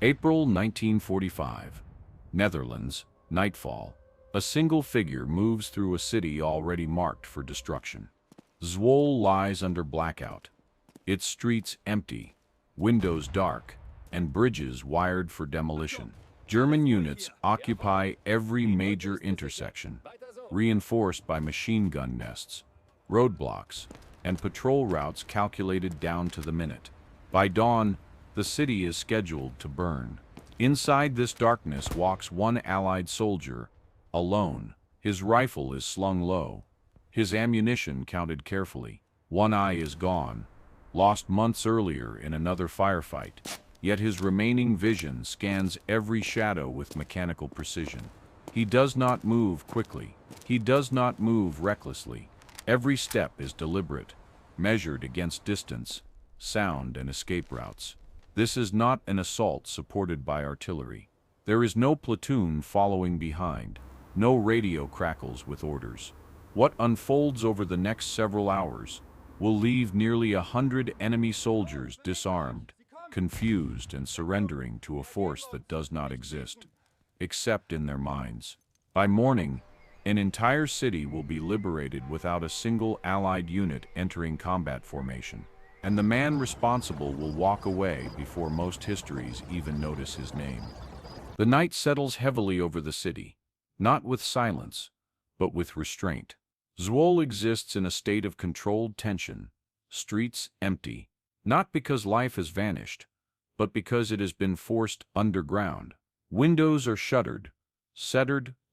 April 1945. Netherlands, nightfall. A single figure moves through a city already marked for destruction. Zwolle lies under blackout, its streets empty, windows dark, and bridges wired for demolition. German units occupy every major intersection, reinforced by machine gun nests, roadblocks, and patrol routes calculated down to the minute. By dawn, the city is scheduled to burn. Inside this darkness walks one Allied soldier, alone. His rifle is slung low, his ammunition counted carefully. One eye is gone, lost months earlier in another firefight, yet his remaining vision scans every shadow with mechanical precision. He does not move quickly. He does not move recklessly. Every step is deliberate, measured against distance, sound, and escape routes. This is not an assault supported by artillery. There is no platoon following behind, no radio crackles with orders. What unfolds over the next several hours will leave nearly 100 enemy soldiers disarmed, confused, and surrendering to a force that does not exist, except in their minds. By morning, an entire city will be liberated without a single Allied unit entering combat formation, and the man responsible will walk away before most histories even notice his name. The night settles heavily over the city, not with silence, but with restraint. Zwolle exists in a state of controlled tension, streets empty, not because life has vanished, but because it has been forced underground. Windows are shuttered,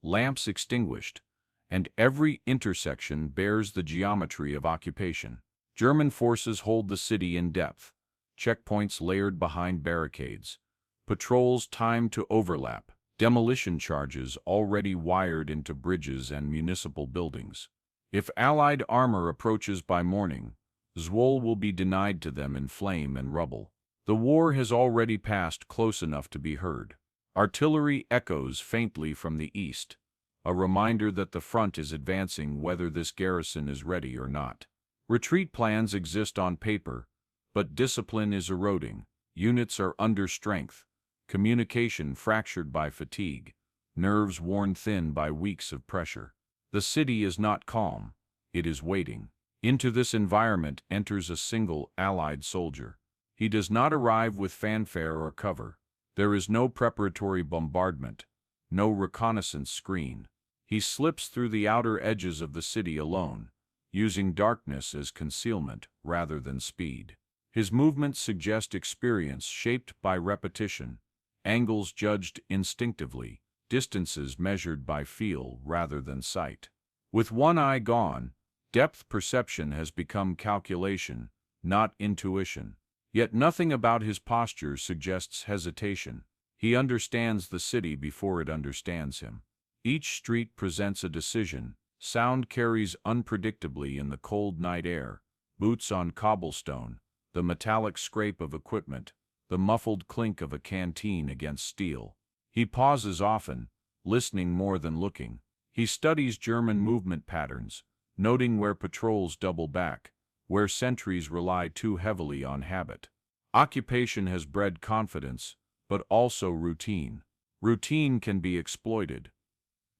lamps extinguished, and every intersection bears the geometry of occupation. German forces hold the city in depth, checkpoints layered behind barricades, patrols timed to overlap, demolition charges already wired into bridges and municipal buildings. If Allied armor approaches by morning, Zwolle will be denied to them in flame and rubble. The war has already passed close enough to be heard. Artillery echoes faintly from the east, a reminder that the front is advancing whether this garrison is ready or not. Retreat plans exist on paper, but discipline is eroding. Units are under strength, communication fractured by fatigue, nerves worn thin by weeks of pressure. The city is not calm, it is waiting. Into this environment enters a single Allied soldier. He does not arrive with fanfare or cover. There is no preparatory bombardment, no reconnaissance screen. He slips through the outer edges of the city alone, using darkness as concealment rather than speed. His movements suggest experience shaped by repetition, angles judged instinctively, distances measured by feel rather than sight. With one eye gone, depth perception has become calculation, not intuition. Yet nothing about his posture suggests hesitation. He understands the city before it understands him. Each street presents a decision. Sound carries unpredictably in the cold night air, boots on cobblestone, the metallic scrape of equipment, the muffled clink of a canteen against steel. He pauses often, listening more than looking. He studies German movement patterns, noting where patrols double back, where sentries rely too heavily on habit. Occupation has bred confidence, but also routine. Routine can be exploited.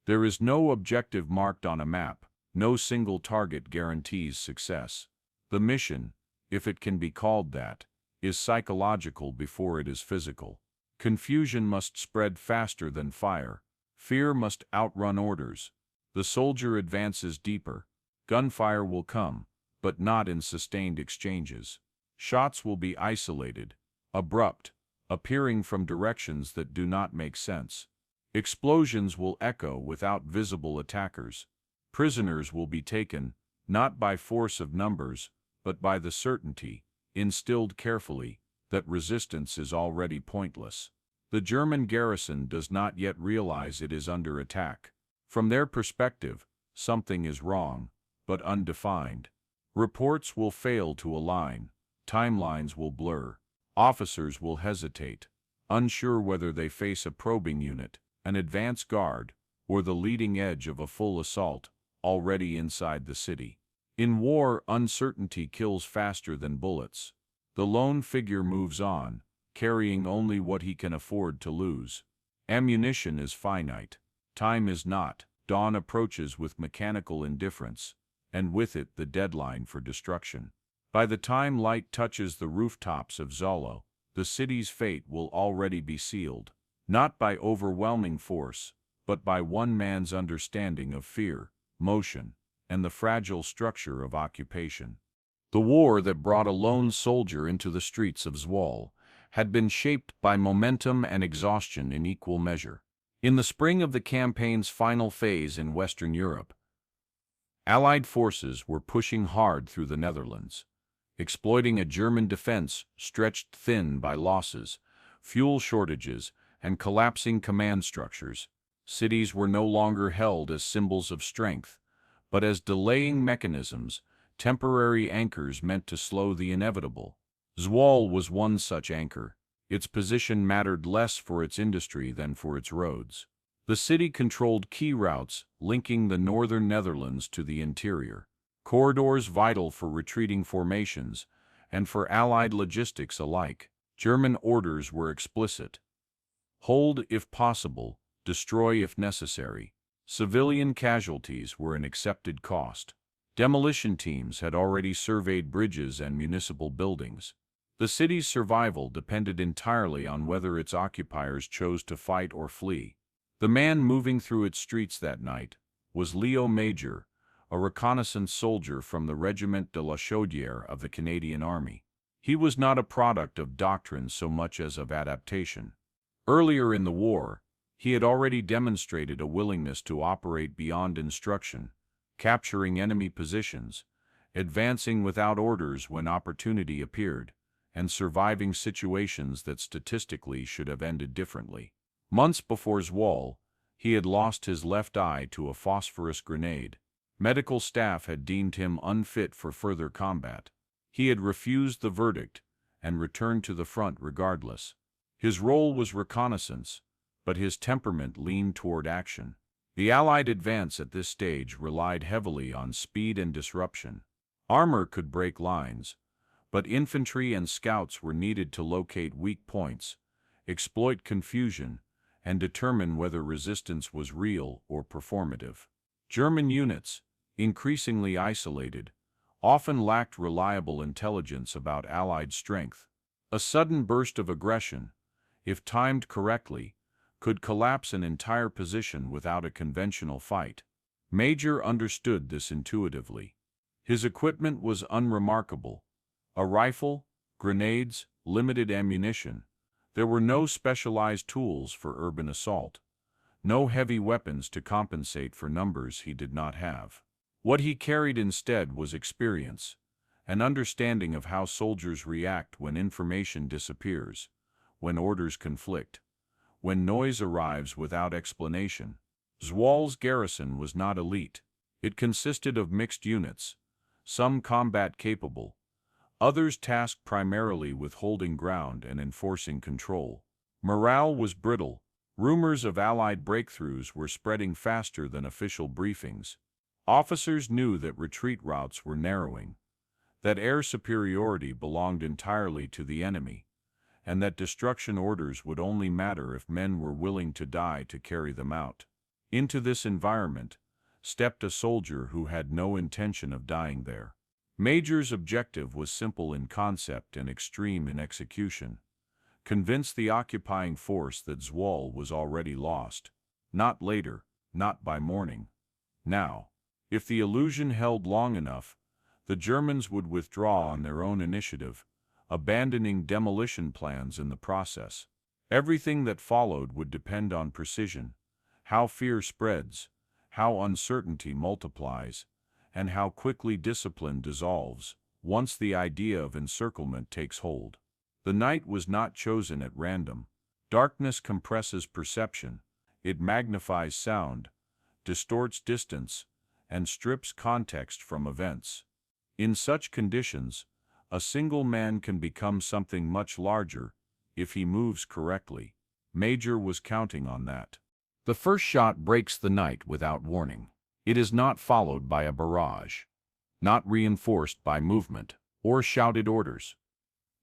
There is no objective marked on a map, no single target guarantees success. The mission, if it can be called that, is psychological before it is physical. Confusion must spread faster than fire. Fear must outrun orders. The soldier advances deeper. Gunfire will come, but not in sustained exchanges. Shots will be isolated, abrupt, appearing from directions that do not make sense. Explosions will echo without visible attackers. Prisoners will be taken, not by force of numbers, but by the certainty, instilled carefully, that resistance is already pointless. The German garrison does not yet realize it is under attack. From their perspective, something is wrong, but undefined. Reports will fail to align, timelines will blur, officers will hesitate, unsure whether they face a probing unit, an advance guard, or the leading edge of a full assault, already inside the city. In war, uncertainty kills faster than bullets. The lone figure moves on, carrying only what he can afford to lose. Ammunition is finite. Time is not. Dawn approaches with mechanical indifference, and with it the deadline for destruction. By the time light touches the rooftops of Zwolle, the city's fate will already be sealed, not by overwhelming force, but by one man's understanding of fear, motion, and the fragile structure of occupation. The war that brought a lone soldier into the streets of Zwolle had been shaped by momentum and exhaustion in equal measure. In the spring of the campaign's final phase in Western Europe, Allied forces were pushing hard through the Netherlands, exploiting a German defense stretched thin by losses, fuel shortages, and collapsing command structures. Cities were no longer held as symbols of strength, but as delaying mechanisms, temporary anchors meant to slow the inevitable. Zwolle was one such anchor. Its position mattered less for its industry than for its roads. The city controlled key routes linking the northern Netherlands to the interior, corridors vital for retreating formations and for Allied logistics alike. German orders were explicit: hold if possible, destroy if necessary. Civilian casualties were an accepted cost. Demolition teams had already surveyed bridges and municipal buildings. The city's survival depended entirely on whether its occupiers chose to fight or flee. The man moving through its streets that night was Leo Major, a reconnaissance soldier from the Regiment de la Chaudière of the Canadian Army. He was not a product of doctrine so much as of adaptation. Earlier in the war, he had already demonstrated a willingness to operate beyond instruction, capturing enemy positions, advancing without orders when opportunity appeared, and surviving situations that statistically should have ended differently. Months before Zwolle, he had lost his left eye to a phosphorus grenade. Medical staff had deemed him unfit for further combat. He had refused the verdict and returned to the front regardless. His role was reconnaissance, but his temperament leaned toward action. The Allied advance at this stage relied heavily on speed and disruption. Armor could break lines, but infantry and scouts were needed to locate weak points, exploit confusion, and determine whether resistance was real or performative. German units, increasingly isolated, often lacked reliable intelligence about Allied strength. A sudden burst of aggression, if timed correctly, could collapse an entire position without a conventional fight. Major understood this intuitively. His equipment was unremarkable: a rifle, grenades, limited ammunition. There were no specialized tools for urban assault, no heavy weapons to compensate for numbers he did not have. What he carried instead was experience, an understanding of how soldiers react when information disappears, when orders conflict, when noise arrives without explanation. Zwolle's garrison was not elite. It consisted of mixed units, some combat-capable, others tasked primarily with holding ground and enforcing control. Morale was brittle. Rumors of Allied breakthroughs were spreading faster than official briefings. Officers knew that retreat routes were narrowing, that air superiority belonged entirely to the enemy, and that destruction orders would only matter if men were willing to die to carry them out. Into this environment stepped a soldier who had no intention of dying there. Major's objective was simple in concept and extreme in execution: convince the occupying force that Zwolle was already lost. Not later, not by morning. Now. If the illusion held long enough, the Germans would withdraw on their own initiative, abandoning demolition plans in the process. Everything that followed would depend on precision: how fear spreads, how uncertainty multiplies, and how quickly discipline dissolves once the idea of encirclement takes hold. The night was not chosen at random. Darkness compresses perception, it magnifies sound, distorts distance, and strips context from events. In such conditions, a single man can become something much larger if he moves correctly. Major was counting on that. The first shot breaks the night without warning. It is not followed by a barrage, not reinforced by movement or shouted orders.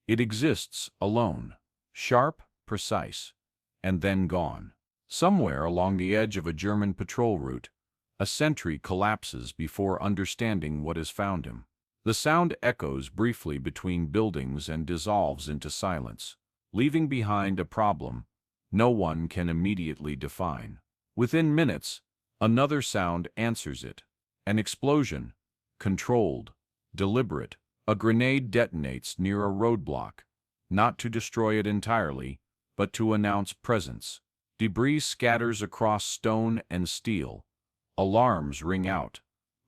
It exists alone. Sharp, precise, and then gone. Somewhere along the edge of a German patrol route, a sentry collapses before understanding what has found him. The sound echoes briefly between buildings and dissolves into silence, leaving behind a problem no one can immediately define. Within minutes, another sound answers it. An explosion, controlled, deliberate. A grenade detonates near a roadblock, not to destroy it entirely, but to announce presence. Debris scatters across stone and steel. Alarms ring out.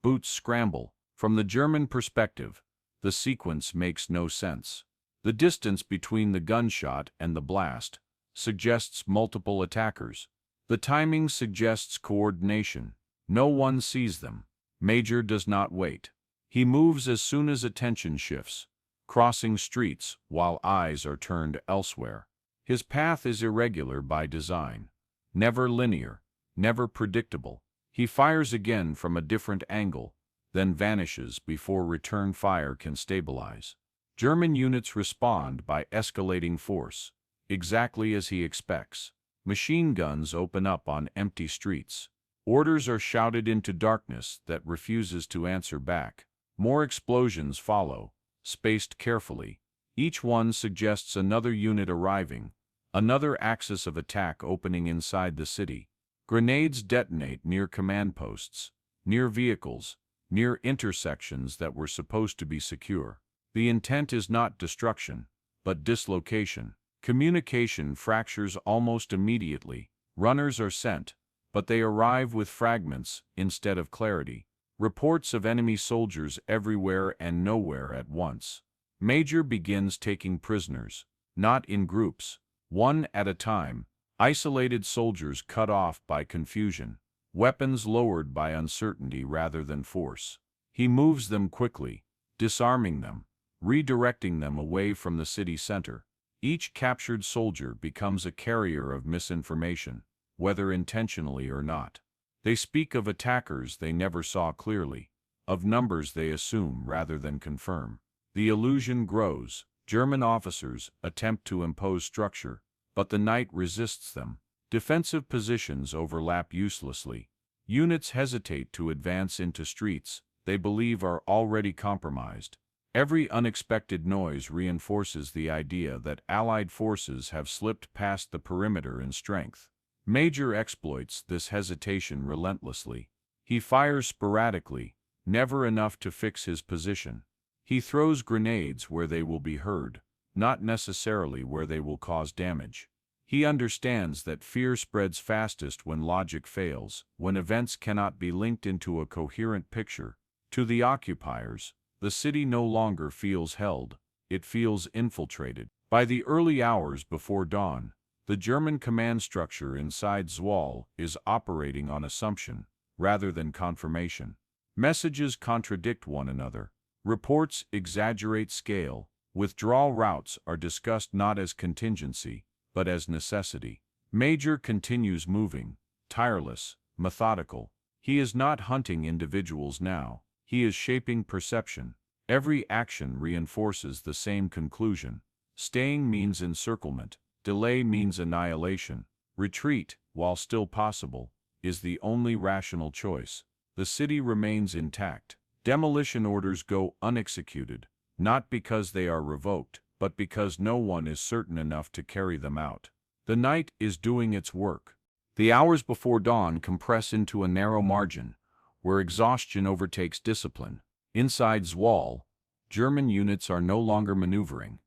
Boots scramble. From the German perspective, the sequence makes no sense. The distance between the gunshot and the blast suggests multiple attackers. The timing suggests coordination. No one sees them. Major does not wait. He moves as soon as attention shifts, crossing streets while eyes are turned elsewhere. His path is irregular by design, never linear, never predictable. He fires again from a different angle, then vanishes before return fire can stabilize. German units respond by escalating force, exactly as he expects. Machine guns open up on empty streets. Orders are shouted into darkness that refuses to answer back. More explosions follow, spaced carefully. Each one suggests another unit arriving, another axis of attack opening inside the city. Grenades detonate near command posts, near vehicles, near intersections that were supposed to be secure. The intent is not destruction, but dislocation. Communication fractures almost immediately. Runners are sent, but they arrive with fragments instead of clarity. Reports of enemy soldiers everywhere and nowhere at once. Major begins taking prisoners, not in groups, one at a time. Isolated soldiers cut off by confusion, weapons lowered by uncertainty rather than force. He moves them quickly, disarming them, redirecting them away from the city center. Each captured soldier becomes a carrier of misinformation, whether intentionally or not. They speak of attackers they never saw clearly, of numbers they assume rather than confirm. The illusion grows. German officers attempt to impose structure, but the night resists them. Defensive positions overlap uselessly. Units hesitate to advance into streets they believe are already compromised. Every unexpected noise reinforces the idea that Allied forces have slipped past the perimeter in strength. Major exploits this hesitation relentlessly. He fires sporadically, never enough to fix his position. He throws grenades where they will be heard, not necessarily where they will cause damage. He understands that fear spreads fastest when logic fails, when events cannot be linked into a coherent picture. To the occupiers, the city no longer feels held, it feels infiltrated. By the early hours before dawn, the German command structure inside Zwolle is operating on assumption, rather than confirmation. Messages contradict one another. Reports exaggerate scale. Withdrawal routes are discussed not as contingency, but as necessity. Major continues moving, tireless, methodical. He is not hunting individuals now. He is shaping perception. Every action reinforces the same conclusion. Staying means encirclement. Delay means annihilation. Retreat, while still possible, is the only rational choice. The city remains intact. Demolition orders go unexecuted, not because they are revoked, but because no one is certain enough to carry them out. The night is doing its work. The hours before dawn compress into a narrow margin, where exhaustion overtakes discipline. Inside Zwolle, German units are no longer maneuvering.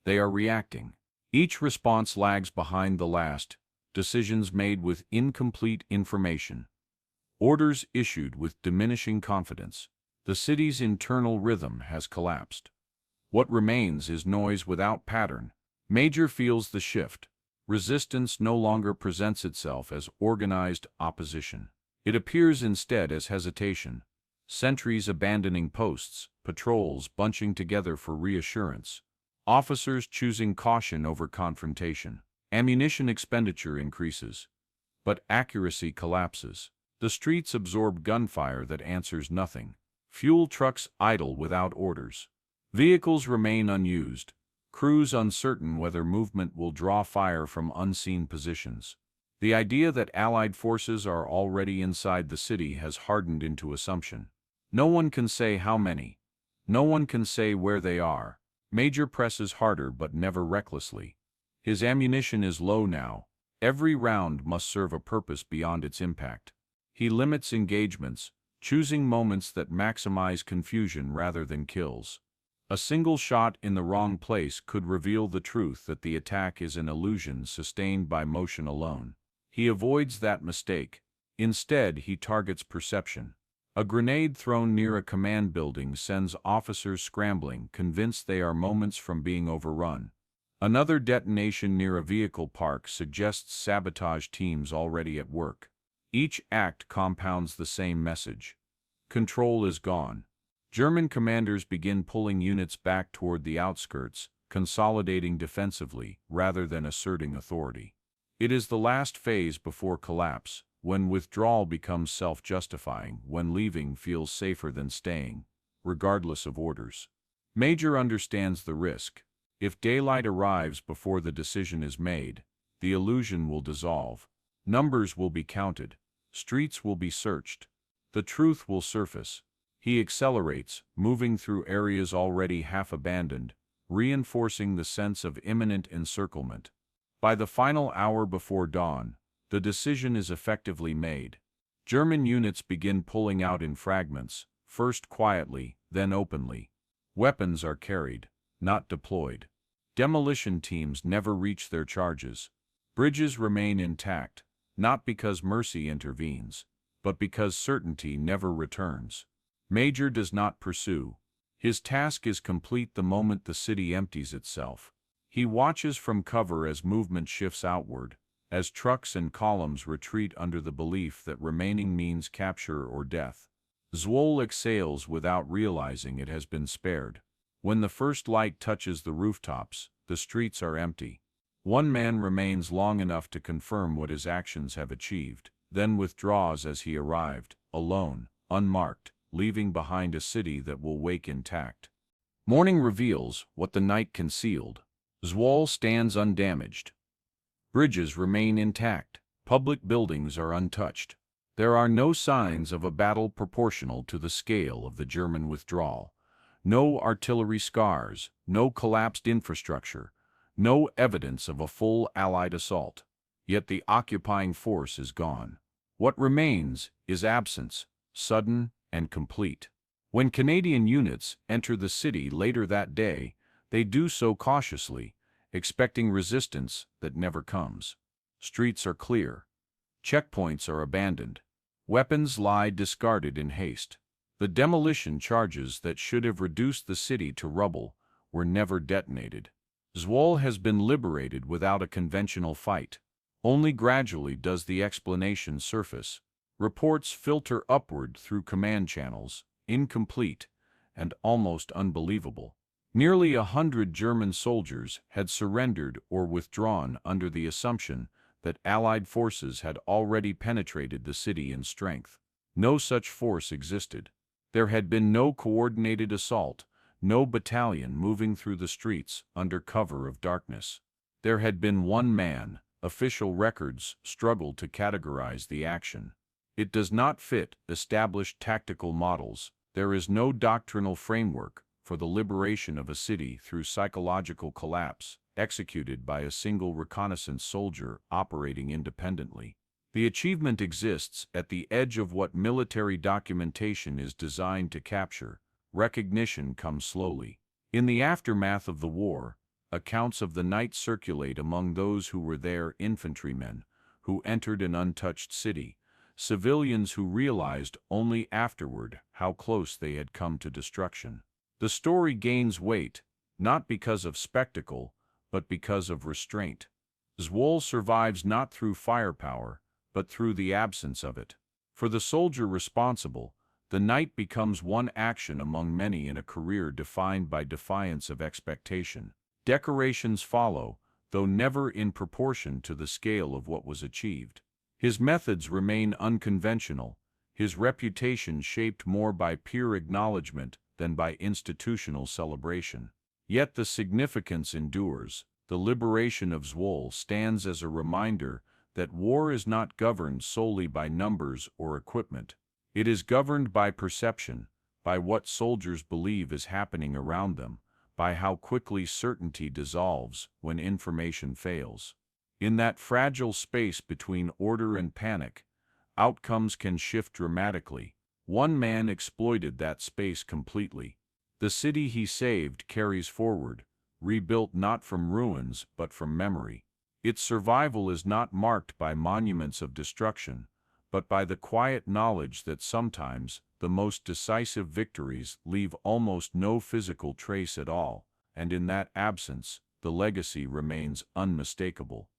They are reacting. Each response lags behind the last, decisions made with incomplete information. Orders issued with diminishing confidence. The city's internal rhythm has collapsed. What remains is noise without pattern. Major feels the shift. Resistance no longer presents itself as organized opposition. It appears instead as hesitation. Sentries abandoning posts, patrols bunching together for reassurance. Officers choosing caution over confrontation. Ammunition expenditure increases, but accuracy collapses. The streets absorb gunfire that answers nothing. Fuel trucks idle without orders. Vehicles remain unused. crews uncertain whether movement will draw fire from unseen positions. The idea that Allied forces are already inside the city has hardened into assumption. No one can say how many. No one can say where they are. Major presses harder but never recklessly. His ammunition is low now. Every round must serve a purpose beyond its impact. He limits engagements, choosing moments that maximize confusion rather than kills. A single shot in the wrong place could reveal the truth that the attack is an illusion sustained by motion alone. He avoids that mistake. Instead, he targets perception. A grenade thrown near a command building sends officers scrambling, convinced they are moments from being overrun. Another detonation near a vehicle park suggests sabotage teams already at work. Each act compounds the same message. Control is gone. German commanders begin pulling units back toward the outskirts, consolidating defensively rather than asserting authority. It is the last phase before collapse, when withdrawal becomes self-justifying, when leaving feels safer than staying, regardless of orders. Major understands the risk. If daylight arrives before the decision is made, the illusion will dissolve. Numbers will be counted. Streets will be searched. The truth will surface. He accelerates, moving through areas already half abandoned, reinforcing the sense of imminent encirclement. By the final hour before dawn, the decision is effectively made. German units begin pulling out in fragments, first quietly, then openly. Weapons are carried, not deployed. Demolition teams never reach their charges. Bridges remain intact, not because mercy intervenes, but because certainty never returns. Major does not pursue. His task is complete the moment the city empties itself. He watches from cover as movement shifts outward, as trucks and columns retreat under the belief that remaining means capture or death. Zwolle exhales without realizing it has been spared. When the first light touches the rooftops, the streets are empty. One man remains long enough to confirm what his actions have achieved, then withdraws as he arrived, alone, unmarked, leaving behind a city that will wake intact. Morning reveals what the night concealed. Zwolle stands undamaged. Bridges remain intact. Public buildings are untouched. There are no signs of a battle proportional to the scale of the German withdrawal. No artillery scars, no collapsed infrastructure, no evidence of a full Allied assault. Yet the occupying force is gone. What remains is absence, sudden and complete. When Canadian units enter the city later that day, they do so cautiously, expecting resistance that never comes. Streets are clear. Checkpoints are abandoned. Weapons lie discarded in haste. The demolition charges that should have reduced the city to rubble were never detonated. Zwolle has been liberated without a conventional fight. Only gradually does the explanation surface. Reports filter upward through command channels, incomplete and almost unbelievable. Nearly 100 German soldiers had surrendered or withdrawn under the assumption that Allied forces had already penetrated the city in strength. No such force existed. There had been no coordinated assault, no battalion moving through the streets under cover of darkness. There had been one man. Official records struggle to categorize the action. It does not fit established tactical models. There is no doctrinal framework for the liberation of a city through psychological collapse, executed by a single reconnaissance soldier operating independently. The achievement exists at the edge of what military documentation is designed to capture. Recognition comes slowly. In the aftermath of the war, accounts of the night circulate among those who were there: infantrymen who entered an untouched city, civilians who realized only afterward how close they had come to destruction. The story gains weight, not because of spectacle, but because of restraint. Zwolle survives not through firepower, but through the absence of it. For the soldier responsible, the night becomes one action among many in a career defined by defiance of expectation. Decorations follow, though never in proportion to the scale of what was achieved. His methods remain unconventional, his reputation shaped more by peer acknowledgement than by institutional celebration. Yet the significance endures. The liberation of Zwolle stands as a reminder that war is not governed solely by numbers or equipment. It is governed by perception, by what soldiers believe is happening around them, by how quickly certainty dissolves when information fails. In that fragile space between order and panic, outcomes can shift dramatically. One man exploited that space completely. The city he saved carries forward, rebuilt not from ruins but from memory. Its survival is not marked by monuments of destruction, but by the quiet knowledge that sometimes the most decisive victories leave almost no physical trace at all, and in that absence, the legacy remains unmistakable.